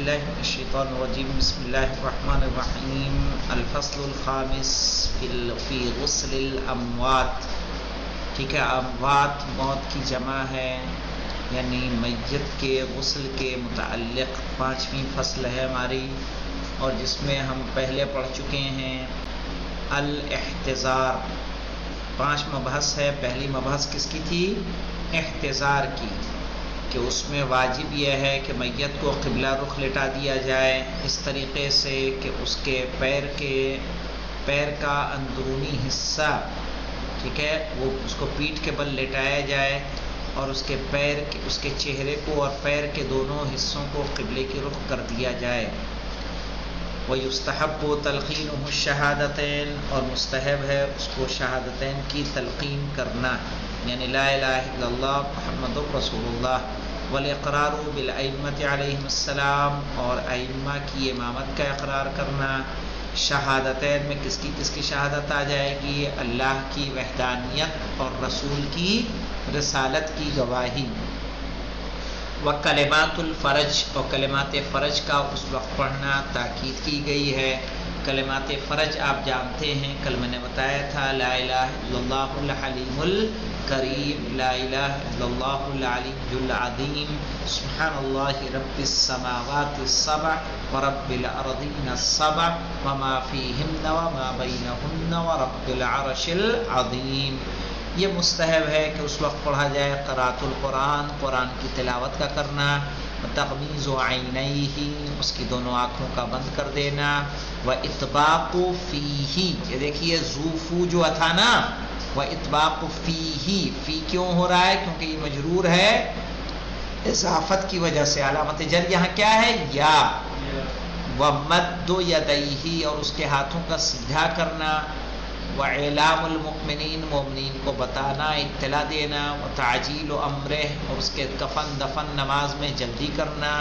باللہ من الشیطان الرجیم بسم اللہ الرحمن الرحیم الفصل الخامس فی غسل الاموات. ٹھیک ہے، اموات موت کی جمع ہے، یعنی میت کے غسل کے متعلق پانچویں فصل ہے ہماری، اور جس میں ہم پہلے پڑھ چکے ہیں الاحتضار. 5 مبحث ہے. پہلی مبحث کس کی تھی؟ احتضار کی، کہ اس میں واجب یہ ہے کہ میت کو قبلہ رخ لٹا دیا جائے اس طریقے سے کہ اس کے پیر کا اندرونی حصہ، ٹھیک ہے، وہ اس کو پیٹھ کے بل لٹایا جائے، اور اس کے چہرے کو اور پیر کے دونوں حصوں کو قبلے کی رخ کر دیا جائے. وَيُسْتَحَبُّ تَلْقِينُهُ الشَّهَادَتَيْن، اور مستحب ہے اس کو شہادتین کی تلقین کرنا، یعنی لا الہ الا اللہ محمد رسول اللہ. والاقرار بالائمۃ علیہم السلام، اور ائمہ کی امامت کا اقرار کرنا. شہادتین میں کس کی شہادت آ جائے گی؟ اللہ کی وحدانیت اور رسول کی رسالت کی گواہی. وکلمات الفرج، اور کلمات فرج کا اس وقت پڑھنا تاکید کی گئی ہے. کلمات فرج آپ جانتے ہیں، کل میں نے بتایا تھا، لا الہ الا اللہ الحلیم الکریم، لا الہ الا اللہ العلی العظیم، سبحان اللہ رب السماوات السبع ورب الارضین السبع وما فیہن وما بینہن ورب العرش العظیم. یہ مستحب ہے کہ اس وقت پڑھا جائے. قراءۃ القرآن، قرآن کی تلاوت کا کرنا. تغمیض عینیہ، اس کی دونوں آنکھوں کا بند کر دینا. واطباق فیہ، یہ دیکھیے زوفو جو تھا نا، واطباق فیہ، فی کیوں ہو رہا ہے؟ کیونکہ یہ مجرور ہے اضافت کی وجہ سے. علامت جر یہاں کیا ہے؟ یا. ومد یدیہ، اور اس کے ہاتھوں کا سیدھا کرنا. وَإِعْلَامُ الْمُؤْمِنِينَ، مومنین کو بتانا، اطلاع دینا. وَتَعْجِيلُ أَمْرِهِ، اور اس کے کفن دفن نماز میں جلدی کرنا.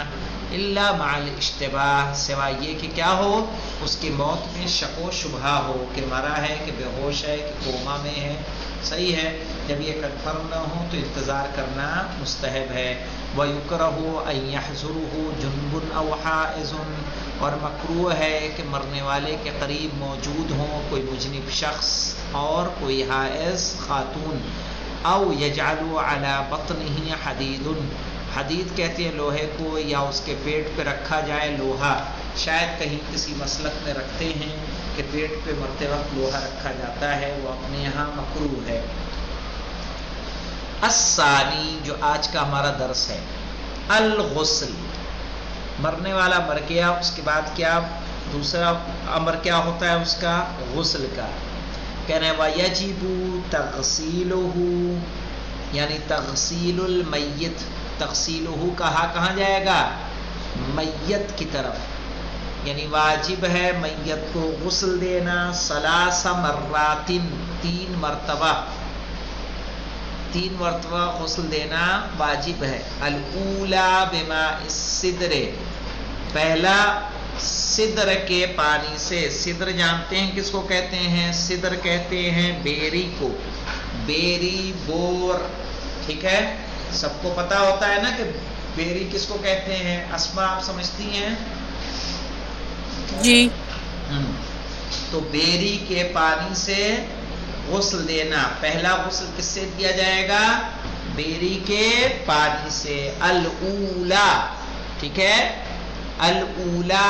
إِلَّا مَعَ الْإِشْتِبَاهِ، سوائے یہ کہ کیا ہو؟ اس کی موت میں شک و شبہ ہو، کہ مرا ہے کہ بے ہوش ہے کہ کوما میں ہے. صحیح ہے، جب یہ کنفرم نہ ہو تو انتظار کرنا مستحب ہے. وَيُكْرَهُ أَن يَحْضُرَهُ جُنْبٌ أَوْ حَائِضٌ، اور مکروہ ہے کہ مرنے والے کے قریب موجود ہوں کوئی مجنب شخص اور کوئی حائض خاتون. او یجعلوا علی بطنہ حدید، حدید کہتے ہیں لوہے کو، یا اس کے پیٹ پہ رکھا جائے لوہا. شاید کہیں کسی مسلک میں رکھتے ہیں کہ پیٹ پہ مرتے وقت لوہا رکھا جاتا ہے، وہ اپنے یہاں مکروہ ہے. الثانی، جو آج کا ہمارا درس ہے، الغسل. مرنے والا مر گیا، اس کے بعد کیا دوسرا امر کیا ہوتا ہے اس کا؟ غسل کا. کہنا ہے وَيَجِبُ تَغْسِيلُهُ، یعنی تغسیل المیت. تغسیلہ کہاں جائے گا؟ میت کی طرف. یعنی واجب ہے میت کو غسل دینا. 3 مرات، 3 مرتبہ غسل دینا واجب ہے. الاولی بماء السدر، پہلا سدر کے پانی سے. سدر جانتے ہیں کس کو کہتے ہیں؟ سدر کہتے ہیں بیری کو، بیری بور. ٹھیک ہے، سب کو پتا ہوتا ہے نا کہ بیری کس کو کہتے ہیں. اسما آپ سمجھتی ہیں؟ جی. تو بیری کے پانی سے غسل دینا. پہلا غسل کس سے دیا جائے گا؟ بیری کے پانی سے. الاولا، ٹھیک ہے، الاولا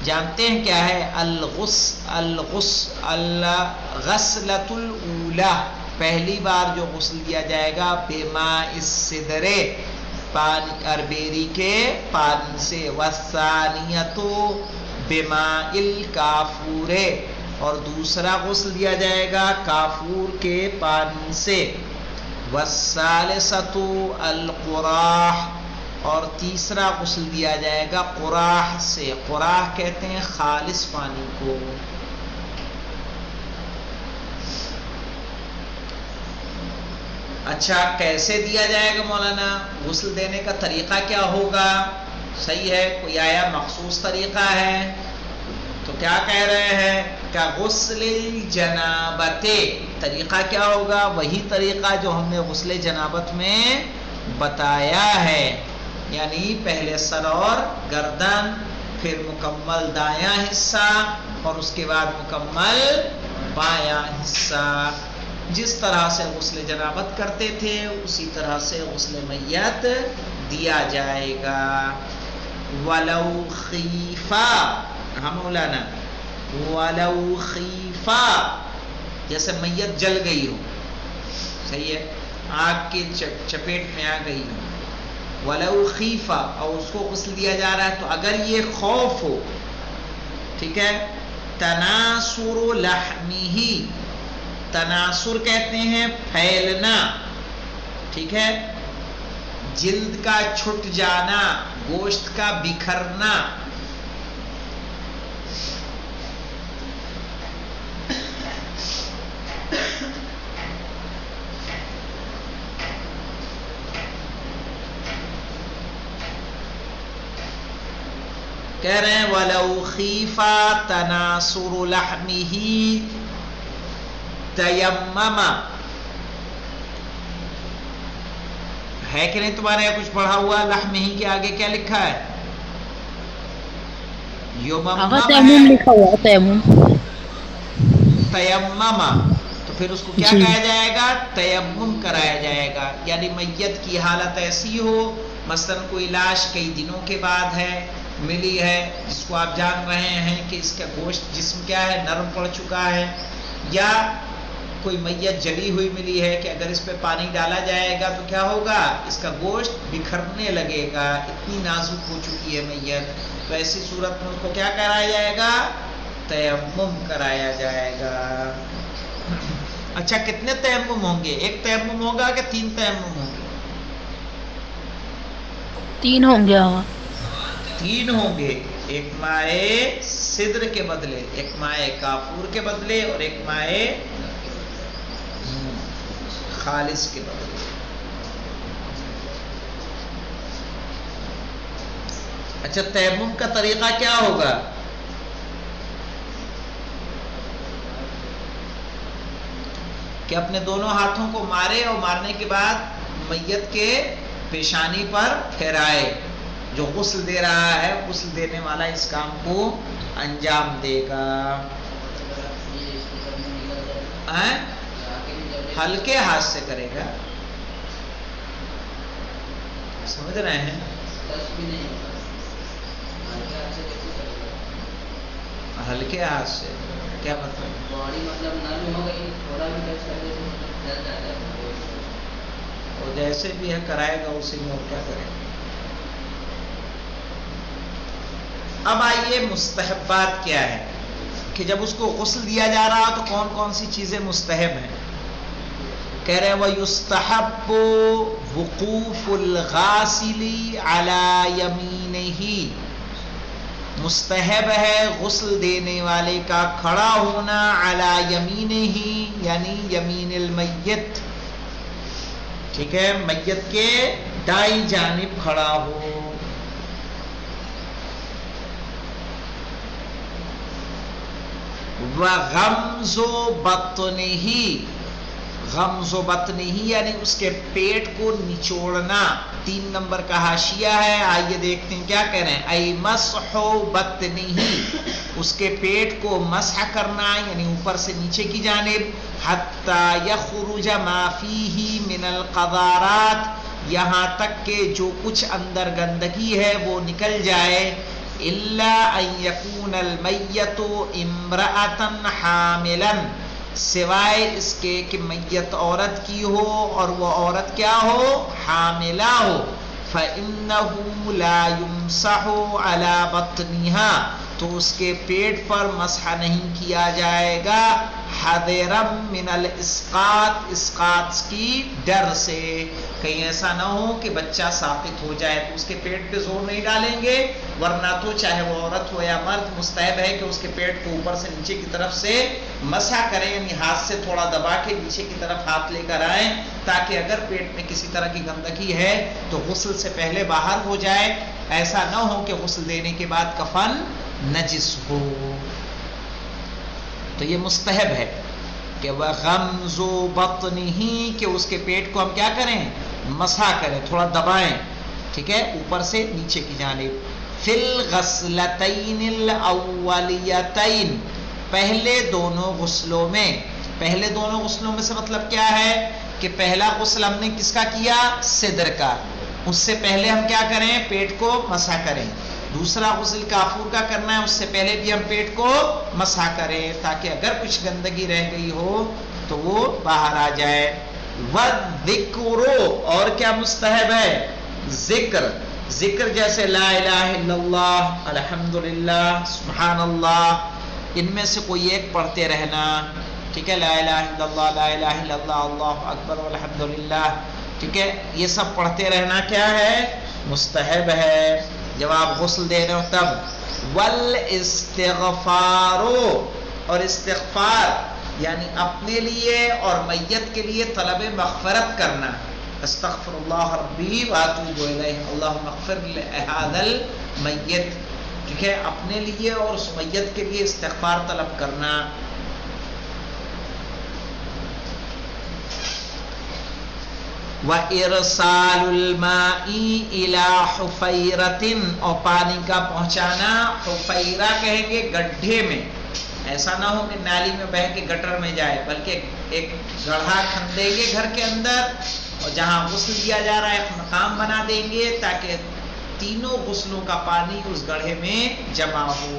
جانتے ہیں کیا ہے؟ الغسلۃ الاولا، پہلی بار جو غسل دیا جائے گا بماء السدر، پانی اربیری کے پانی سے. والثانیۃ بماء الکافور، اور دوسرا غسل دیا جائے گا کافور کے پانی سے. والثالثۃ القراح، اور تیسرا غسل دیا جائے گا قراح سے. قراح کہتے ہیں خالص پانی کو. اچھا، کیسے دیا جائے گا مولانا؟ غسل دینے کا طریقہ کیا ہوگا؟ صحیح ہے، کوئی آیا مخصوص طریقہ ہے؟ تو کیا کہہ رہے ہیں؟ کیا غسل جنابت، طریقہ کیا ہوگا؟ وہی طریقہ جو ہم نے غسل جنابت میں بتایا ہے. یعنی پہلے سر اور گردن، پھر مکمل دایاں حصہ اور اس کے بعد مکمل بایاں حصہ. جس طرح سے غسل جنابت کرتے تھے اسی طرح سے غسل میت دیا جائے گا. وَلَوْ خِیفَا، ہاں مولانا، وَلَوْ خِیفَا، جیسے میت جل گئی ہو، صحیح ہے، آگ کی چپیٹ میں آ گئی ہو. وَلَوْ خِیفَا، اور اس کو غسل دیا جا رہا ہے تو اگر یہ خوف ہو، ٹھیک ہے. تناسر لحمہ، تناسر کہتے ہیں پھیلنا، ٹھیک ہے، جلد کا چھٹ جانا، گوشت کا بکھرنا. کہہ رہے ہیں وَلَوْ خِیفَا تَنَاسُرُ لَحْمِهِ تَیَمَّمَ. ہے کہ نہیں تمہارے یہاں کچھ پڑھا ہوا لحمہ کے آگے کیا لکھا ہے؟ تیمم لکھا ہوا ہے، تیمم. تیمم، تو پھر اس کو کیا جی کہا جائے گا؟ تیمم کرایا جائے گا. یعنی میت کی حالت ایسی ہو، مثلا کوئی لاش کئی دنوں کے بعد ہے ملی ہے، جس کو آپ جان رہے ہیں کہ اس کا گوشت جسم کیا ہے، نرم پڑ چکا ہے، یا کوئی میت جلی ہوئی ملی ہے کہ اگر اس پہ پانی ڈالا جائے گا تو کیا ہوگا، اس کا گوشت بکھرنے لگے گا، اتنی نازک ہو چکی ہے میت. تو ایسی صورت میں اس کو کیا کرایا جائے گا؟ تیمم کرایا جائے گا. اچھا، کتنے تیمم ہوں گے؟ ایک تیمم ہوگا کہ 3 تیمم ہوں گے؟ 3 ہوں گے. 3 ہوں گے. ایک مائع سدر کے بدلے، ایک مائع کافور کے بدلے، اور ایک مائع خالص کے بدلے. اچھا، تیمم کا طریقہ کیا ہوگا؟ کہ اپنے دونوں ہاتھوں کو مارے اور مارنے کے بعد میت کے پیشانی پر پھیرائے. جو غسل دے رہا ہے، غسل دینے والا اس کام کو انجام دے گا. ہلکے ہاتھ سے کرے گا، سمجھ رہے ہیں؟ ہلکے ہاتھ سے کیا مطلب؟ اور جیسے بھی ہے کرائے گا اسی میں، اور کیا کرے گا. اب آئیے مستحبات کیا ہے، کہ جب اس کو غسل دیا جا رہا تو کون کون سی چیزیں مستحب ہیں. کہہ رہے وَيُسْتَحَبُّ وُقُوفُ الْغَاسِلِ عَلَى يَمِينِهِ، مستحب ہے غسل دینے والے کا کھڑا ہونا علی یمینہ، یعنی یمین المیت، ٹھیک ہے، میت کے دائیں جانب کھڑا ہو. وَغَمْزُ بَطْنِهِ، غمز و بطنہ یعنی اس کے پیٹ کو نچوڑنا. 3 نمبر کا حاشیہ ہے، آئیے دیکھتے ہیں کیا کہہ رہے ہیں. ای مسح بطنہ، اس کے پیٹ کو مسح کرنا، یعنی اوپر سے نیچے کی جانب. حتی یخرج ما فیہ من القذارات، یہاں تک کہ جو کچھ اندر گندگی ہے وہ نکل جائے. الا ان یکون المیت امرأۃ حاملا، سوائے اس کے کہ میت عورت کی ہو اور وہ عورت کیا ہو، حاملہ ہو. فَإِنَّهُ لَا يُمْسَحُ عَلَى بَطْنِهَا، تو اس کے پیٹ پر مسح نہیں کیا جائے گا. حَذِرًا مِنَ الْإِسْقَاطِ، اسقاط کی ڈر سے، کہیں ایسا نہ ہو کہ بچہ ساقط ہو جائے تو اس کے پیٹ پہ زور نہیں ڈالیں گے. ورنہ تو چاہے وہ عورت ہو یا مرد، مستحب ہے کہ اس کے پیٹ کو اوپر سے نیچے کی طرف سے مسح کریں، یعنی ہاتھ سے تھوڑا دبا کے نیچے کی طرف ہاتھ لے کر آئیں، تاکہ اگر پیٹ میں کسی طرح کی گندگی ہے تو غسل سے پہلے باہر ہو جائے. ایسا نہ ہو کہ غسل دینے کے بعد کفن نجس ہو. تو یہ مستحب ہے کہ وَغَمْزُ بَطْنِهِ، کہ اس کے پیٹ کو ہم کیا کریں، مسح کریں، تھوڑا دبائیں. ٹھیک ہے، اوپر سے نیچے کی جانب. فی الغسلتین الاولیتین، پہلے دونوں غسلوں میں. پہلے دونوں غسلوں میں سے مطلب کیا ہے کہ پہلا غسل ہم نے کس کا کیا؟ صدر کا. اس سے پہلے ہم کیا کریں؟ پیٹ کو مسح کریں. دوسرا غسل کافور کا کرنا ہے، اس سے پہلے بھی ہم پیٹ کو مسح کریں تاکہ اگر کچھ گندگی رہ گئی ہو تو وہ باہر آ جائے. وَالذِّكْرُ، اور کیا مستحب ہے؟ ذکر. ذکر جیسے لا الہ الا اللہ، الحمدللہ، سبحان اللہ، ان میں سے کوئی ایک پڑھتے رہنا. ٹھیک ہے، لا الہ الا اللہ، لا الہ الا اللہ، اللہ اکبر والحمدللہ. ٹھیک ہے، یہ سب پڑھتے رہنا کیا ہے؟ مستحب ہے جب آپ غسل دے رہے ہو تب. والاستغفار، اور استغفار یعنی اپنے لیے اور میت کے لیے طلب مغفرت کرنا. استغفر اللہ ربی واتوب الیہ، اللہم اغفر لہذا المیت. ٹھیک ہے، اپنے لیے اور اس میت کے لیے استغفار طلب کرنا. وَإِرْسَالُ الْمَاءِ إِلَى حُفَيْرَةٍ، اور پانی کا پہنچانا. حفیرہ کہیں گے گڈھے میں، ایسا نہ ہو کہ نالی میں بہہ کے گٹر میں جائے، بلکہ ایک گڑھا کھندیں گے گھر کے اندر، اور جہاں غسل دیا جا رہا ہے ایک مقام بنا دیں گے تاکہ تینوں غسلوں کا پانی اس گڑھے میں جمع ہو.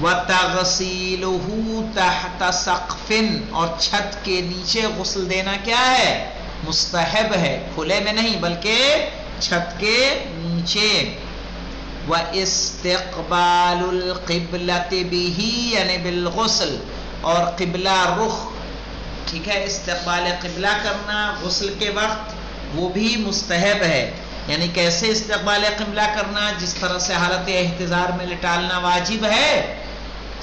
وَتَغْسِيلُهُ تَحْتَ سَقْفٍ، اور چھت کے نیچے غسل دینا کیا ہے؟ مستحب ہے، کھلے میں نہیں بلکہ چھت کے نیچے. وَإِسْتِقْبَالُ الْقِبْلَةِ بِهِ، یعنی بالغسل، اور قبلہ رخ. ٹھیک ہے، استقبال قبلہ کرنا غسل کے وقت وہ بھی مستحب ہے. یعنی کیسے استقبال قبلہ کرنا؟ جس طرح سے حالت احتضار میں لٹالنا واجب ہے،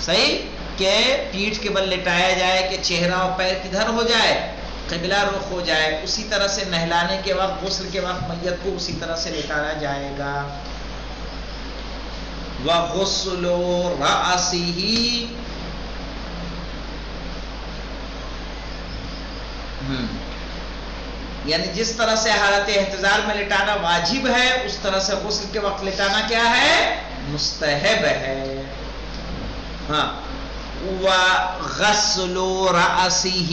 صحیح، کہ پیٹھ کے بل لٹایا جائے کہ چہرہ اور پیر کدھر ہو جائے؟ قبلہ رخ ہو جائے. اسی طرح سے نہلانے کے وقت، غسل کے وقت میت کو اسی طرح سے لٹایا جائے گا. وغسل رأسه، یعنی جس طرح سے حالت احتضار میں لٹانا واجب ہے اس طرح سے غسل کے وقت لٹانا کیا ہے؟ مستحب ہے. ہاں. وغسل رأسه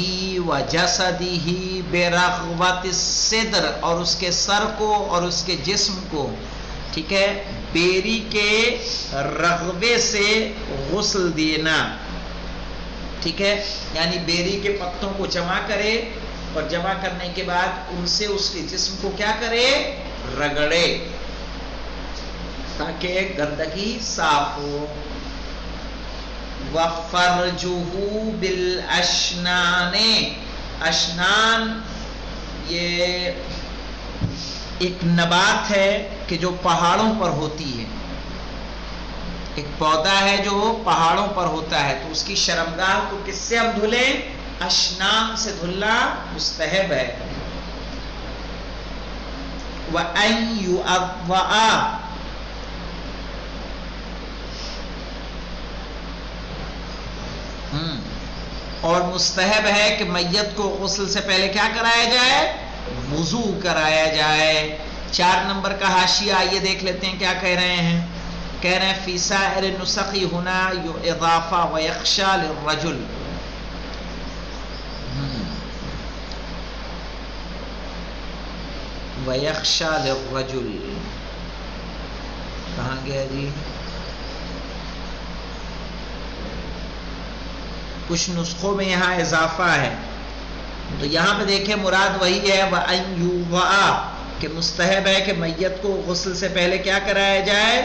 وجسده برغبة الصدر، اور اس کے سر کو اور اس کے جسم کو، ٹھیک ہے، بیری کے رغبے سے غسل دینا. ٹھیک ہے، یعنی بیری کے پتوں کو جمع کرے اور جمع کرنے کے بعد ان سے اس کے جسم کو کیا کرے؟ رگڑے تاکہ گندگی صاف ہو. وَفَرْجُهُ بِالْأَشْنَانِ، اشنان یہ ایک نبات ہے کہ جو پہاڑوں پر ہوتی ہے، ایک پودا ہے جو پہاڑوں پر ہوتا ہے، تو اس کی شرمگاہ کو کس سے ہم دھلیں؟ اشنان سے دھلنا مستحب ہے. وَأَن يُؤَضَّعَ، اور مستحب ہے کہ میت کو غسل سے پہلے کیا کرایا جائے؟ وضو کرایا جائے. 4 نمبر کا حاشیہ آئیے دیکھ لیتے ہیں کیا کہہ رہے ہیں. کہہ رہے ہیں فی سائر النسخ ہنا اضافہ ویخشى للرجل، ویخشى للرجل کہاں گیا جی؟ کچھ نسخوں میں یہاں اضافہ ہے، تو یہاں پہ دیکھیں مراد وہی ہے وَأَن يُوضَعَ، کہ مستحب ہے کہ میت کو غسل سے پہلے کیا کرایا جائے؟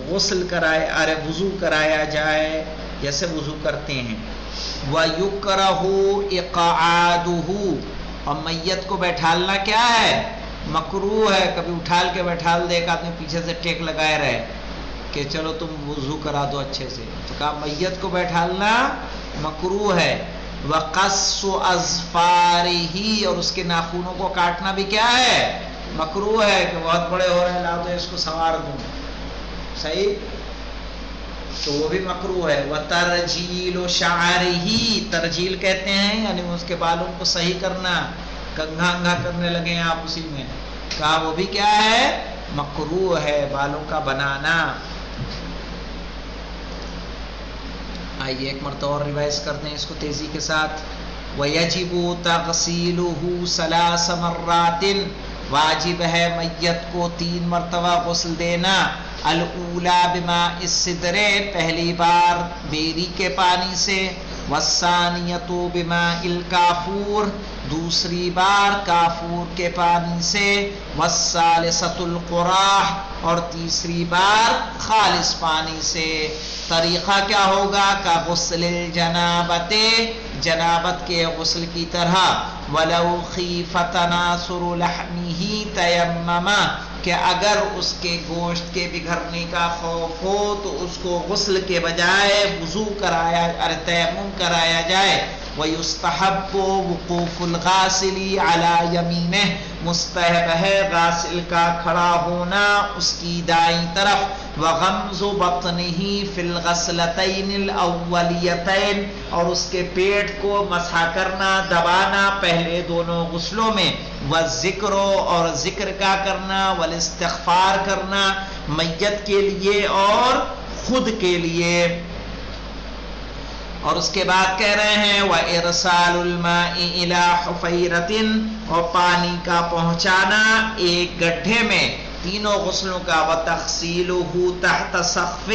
غسل کرایا، وضو کرایا جائے جیسے وضو کرتے ہیں. وَيُكْرَهُ إِقْعَادُهُ، اور میت کو بیٹھالنا کیا ہے؟ مکروہ ہے. کبھی اٹھال کے بیٹھال دے، ایک آدمی پیچھے سے ٹیک لگائے رہے کہ چلو تم وضو کرا دو اچھے سے، تو کہا میت کو بیٹھالنا مکروہ ہے. وَقَصُّ أَظْفَارِهِ، اور اس کے ناخنوں کو کاٹنا بھی کیا ہے؟ مکروہ ہے، کہ بہت بڑے ہو رہے ہیں لا تو اس کو سنوار دوں. صحیح. تو وہ بھی مکروہ ہے. وترجیل شعرہ، ترجیل کہتے ہیں یعنی اس کے بالوں کو صحیح کرنا، کنگھا انگھا کرنے لگے ہیں آپ اسی میں، کہا وہ بھی کیا ہے؟ مکروہ ہے، بالوں کا بنانا. آئیے ایک مرتبہ اور ریوائز کرتے ہیں اس کو تیزی کے ساتھ. وَيَجِبُ تَغْسِيلُهُ 3 مرات، واجب ہے میت کو 3 مرتبہ غسل دینا. الاولا بماء السدر، پہلی بار بیری کے پانی سے. والثانیۃ بماء الکافور، دوسری بار کافور کے پانی سے. والثالثۃ القراح، اور تیسری بار خالص پانی سے. طریقہ کیا ہوگا؟ کا غسل الجنابت، جنابت کے غسل کی طرح. ولو خیف تناثر لحمہ تیمم، کہ اگر اس کے گوشت کے بگھرنے کا خوف ہو تو اس کو غسل کے بجائے وضو کرایا اور تیمم کرایا جائے. وَيُسْتَحَبُّ وُقُوفُ الْغَاسِلِ عَلَى يَمِينِهِ، مستحب ہے غاسل کا کھڑا ہونا اس کی دائیں طرف. وَغَمْزُ بَطْنِهِ فِي الْغَسْلَتَيْنِ الْأَوَّلِيَتَيْنِ، اور اس کے پیٹ کو مسح کرنا، دبانا پہلے دونوں غسلوں میں. وَالذِّكْرُ، اور ذکر کا کرنا. والاستغفار کرنا، میت کے لیے اور خود کے لیے. اور اس کے بعد کہہ رہے ہیں وَإِرْسَالُ الْمَاءِ إِلَى حُفَيْرَةٍ، اور پانی کا پہنچانا ایک گڈھے میں تینوں غسلوں کا. وَتَغْسِيلُهُ تَحْتَ سَقْفٍ،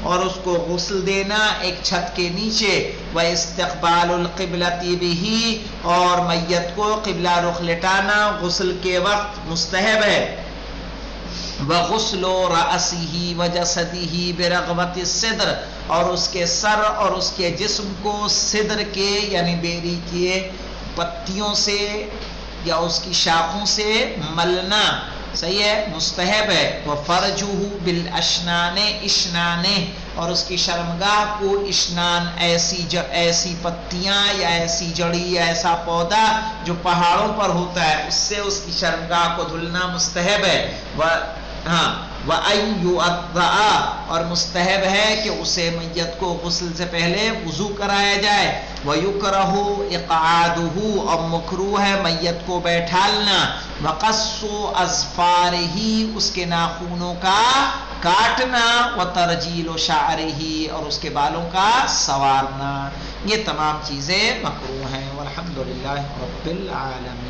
اور اس کو غسل دینا ایک چھت کے نیچے. وَإِسْتِقْبَالُ الْقِبْلَةِ بِهِ، اور میت کو قبلہ رخ لٹانا غسل کے وقت مستحب ہے. وَغُسْلُ رَأْسِهِ وَجَسَدِهِ بِرَغْوَةِ الصِّدْرِ، اور اس کے سر اور اس کے جسم کو صدر کے یعنی بیری کے پتیوں سے یا اس کی شاخوں سے ملنا صحیح ہے، مستحب ہے. وَفَرْجُهُ بِالْأَشْنَانِ، اشنان، اور اس کی شرمگاہ کو اشنان، ایسی پتیاں یا ایسی جڑی یا ایسا پودا جو پہاڑوں پر ہوتا ہے اس سے اس کی شرمگاہ کو دھلنا مستحب ہے. وَأَن يُؤَضَّعَ، اور مستحب ہے کہ اسے میت کو غسل سے پہلے وضو کرایا جائے. وَيُكْرَهُ إِقْعَادُهُ، اور مکروہ ہے میت کو بیٹھالنا. وَقَصُّ أَظْفَارِهِ، اس کے ناخونوں کا کاٹنا. وَتَرْجِيلُ شَعْرِهِ، اور اس کے بالوں کا سنوارنا. یہ تمام چیزیں مکروہ ہیں. والحمدللہ رب العالمین.